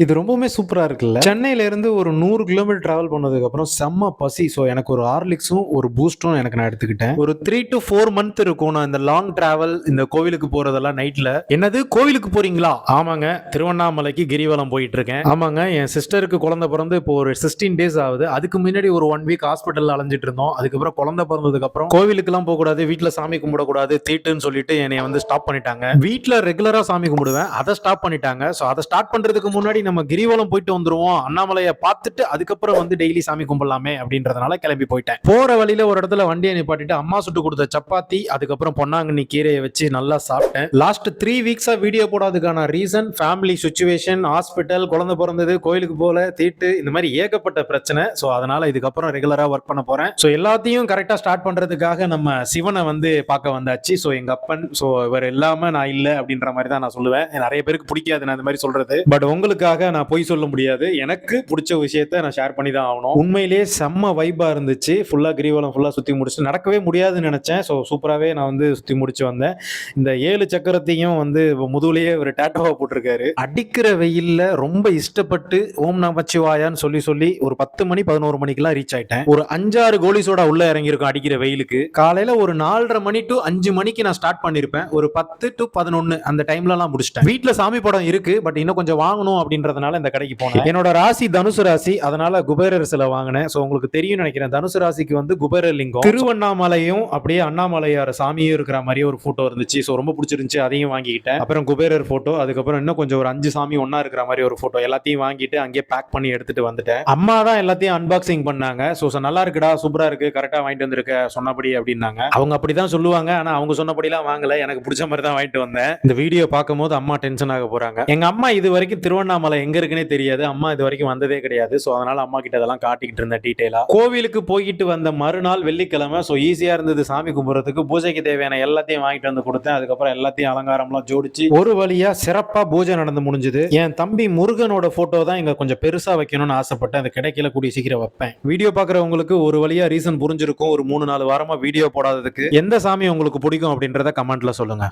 இது ரொம்பவுமே சூப்பரா இருக்குல்ல. சென்னையில இருந்து ஒரு 100 கிலோமீட்டர் டிராவல் பண்ணதுக்கு அப்புறம் செம்ம பசி. ஸோ எனக்கு ஒரு ஹார்லிக்ஸும், ஒரு பூஸ்ட்டும் எனக்கு நான் எடுத்துக்கிட்டேன். ஒரு 3 டூ 4 மந்த் இருக்கும். நான் இந்த லாங் டிராவல் இந்த கோவிலுக்கு போறதெல்லாம் நைட்ல. என்னது கோவிலுக்கு போறீங்களா? ஆமாங்க. திருவண்ணாமலைக்கு கிரிவலம் போயிட்டு இருக்கேன். ஆமாங்க. என் சிஸ்டருக்கு குழந்தை பிறந்து இப்போ ஒரு 16 டேஸ் ஆகுது. அதுக்கு முன்னாடி ஒரு 1 வீக் ஹாஸ்பிட்டல்ல அலைஞ்சிட்டு இருந்தோம். அதுக்கப்புறம் குழந்தை பிறந்ததுக்கு அப்புறம் கோவிலுக்குலாம் போகக்கூடாது, வீட்ல சாமி கும்பிடக்கூடாது, தீட்டுன்னு சொல்லிட்டு என்னைய வந்து ஸ்டாப் பண்ணிட்டாங்க. வீட்ல ரெகுலரா சாமி கும்பிடுவேன். அதை ஸ்டாப் பண்ணிட்டாங்க. ஸோ அதை ஸ்டார்ட் பண்றதுக்கு முன்னாடி நம்ம கிரிவலம் போயிட்டு வந்துருவோம், அண்ணாமலையை பார்த்துட்டு அதுக்கப்புறம் வந்து டெய்லி சாமி கும்பிடலாமே அப்படின்றதுனால கிளம்பி போயிட்டேன். போற வழியில ஒரு இடத்துல வண்டியை நிப்பாட்டிட்டு அம்மா சுட்டு கொடுத்த சப்பாத்தி, அதுக்கப்புறம் பொன்னாங்கண்ணி கீரையை வச்சு நல்லா சாப்பிட்டேன். லாஸ்ட் 3 வீக்ஸா வீடியோ போடாததுக்கான ரீசன் ஃபேமிலி சுச்சுவேஷன், ஹாஸ்பிட்டல், குழந்தை பிறந்தது, கோயிலுக்கு போல, தீட்டு, இந்த மாதிரி ஏகப்பட்ட பிரச்சனை. ஸோ அதனால இதுக்கப்புறம் ரெகுலரா ஒர்க் பண்ண போறேன். ஸோ எல்லாத்தையும் கரெக்டா ஸ்டார்ட் பண்றதுக்காக நம்ம சிவனை வந்து பார்க்க வந்தாச்சு. ஸோ எங்க அப்பன், ஸோ இவர் இல்லாம நான் இல்ல அப்படின்ற மாதிரி தான் நான் சொல்லுவேன். நிறைய பேருக்கு பிடிக்காது நான் இந்த மாதிரி சொல்றது, பட் உங்களுக்காக நான் பொய் சொல்ல முடியாது. எனக்கு பிடிச்ச விஷயத்தை நான் ஷேர் பண்ணி தான் ஆகணும். உண்மையிலேயே செம்ம வைபா இருந்துச்சு. ஃபுல்லா கிரிவலம் ஃபுல்லா சுத்தி முடிச்சு, நடக்கவே முடியாதுன்னு நினைச்சேன். ஸோ சூப்பராகவே நான் வந்து சுத்தி முடிச்சு வந்தேன். இந்த 7 சக்கரத்தையும் வந்து முதுகுலயே ஒரு டேட்டோவா போட்டிருக்காரு. அடிக்கிற வெயில்ல ரொம்ப இஷ்டப்பட்டு ஓம் நமச்சிவாயான்னு சொல்லி சொல்லி ஒரு 10 மணி 11 மணிக்கெல்லாம் ரீச் ஆயிட்டேன். ஒரு 5-6 கோலி சோடா உள்ள இறங்கியிருக்கும் அடிக்கிற வெயிலுக்கு. காலையில ஒரு 4:30 மணி டு 5 மணிக்கு நான் ஸ்டார்ட் பண்ணிருப்பேன். ஒரு 10 டு 11 அந்த டைம்ல எல்லாம் முடிச்சிட்டேன். வீட்டுல சாமி படம் இருக்கு, பட் இன்னும் கொஞ்சம் வாங்கணும் அப்படின்றதுனால இந்த கடைக்கு போனேன். என்னோட ராசி தனுசு ராசி, அதனால குபேரர் சிலை வாங்கினேன். சோ உங்களுக்கு தெரியும் நினைக்கிறேன், தனுசு ராசிக்கு வந்து குபேரர் லிங்கம், திருவண்ணாமலையும் அப்படியே அண்ணாமலையார் சாமியும் இருக்கிற மாதிரி ஒரு போட்டோ இருந்துச்சு. சோ ரொம்ப பிடிச்சிருந்துச்சு, அதையும் வாங்கிக்கிட்டேன். அப்புறம் குபேரர் போட்டோ, அதுக்கப்புறம் இன்னும் கொஞ்சம் ஒரு 5 சாமி ஒன்னா இருக்கிற மாதிரி ஒரு போட்டோ, எல்லாத்தையும் வாங்கிட்டு அங்கேயே பேக் பண்ணி எடுத்துட்டு வந்துட்டேன். அம்மா தான் எல்லாத்தையும் அன்பாக்சிங் பண்ணாங்க. சோ நல்லா இருக்குடா, சூப்பரா இருக்கு, கரெக்டா வாங்கிட்டு வந்திருக்க சொன்னபடி அப்படின்னாங்க. அவங்க அப்படிதான் சொல்லுவாங்க, ஆனா அவங்க சொன்னபடிலாம் வாங்கல, எனக்கு பிடிச்ச மாதிரி தான் வாங்கிட்டு வந்தேன். இந்த வீடியோ பார்க்கும்போது அம்மா டென்ஷன் ஆக போறாங்க. எங்க அம்மா இது வரைக்கும் திருவண்ணாமலை எங்க இருக்குன்னே தெரியாது. அம்மா இது வரைக்கும் வந்ததே கிடையாது. சோ அதனால அம்மா கிட்ட அதெல்லாம் காட்டிக்கிட்டு இருந்த டீடைலா. கோவிலுக்கு போயிட்டு வந்த மறுநாள் வெள்ளிக்கிழமை. சோ ஈஸியா இருந்தது சாமி கும்பிடுறதுக்கு. பூஜைக்கு தேவையான எல்லாத்தையும் வாங்கிட்டு வந்து கொடுத்தேன். அதுக்கப்புறம் எல்லாத்தையும் அலங்காரம்லாம் ஜோடிச்சு ஒரு வழியா சிறப்பா பூஜை நடந்து முடிஞ்சது. என் தம்பி முருகனோட போட்டோ தான் இங்க கொஞ்சம் பெருசா வைக்கணும்னு ஆசைப்பட்டேன். அது கிடைக்கல, கூடிய சீக்கிரம் வைப்பேன். வீடியோ பாக்குறவங்களுக்கு ஒரு வழியா ரீசன் புரிஞ்சிருக்கும். ஒரு 3-4 வாரமா வீடியோ போடாததுக்கு எந்த சாமி உங்களுக்கு பிடிக்கும் அப்படின்றத கமெண்ட்ல சொல்லுங்க.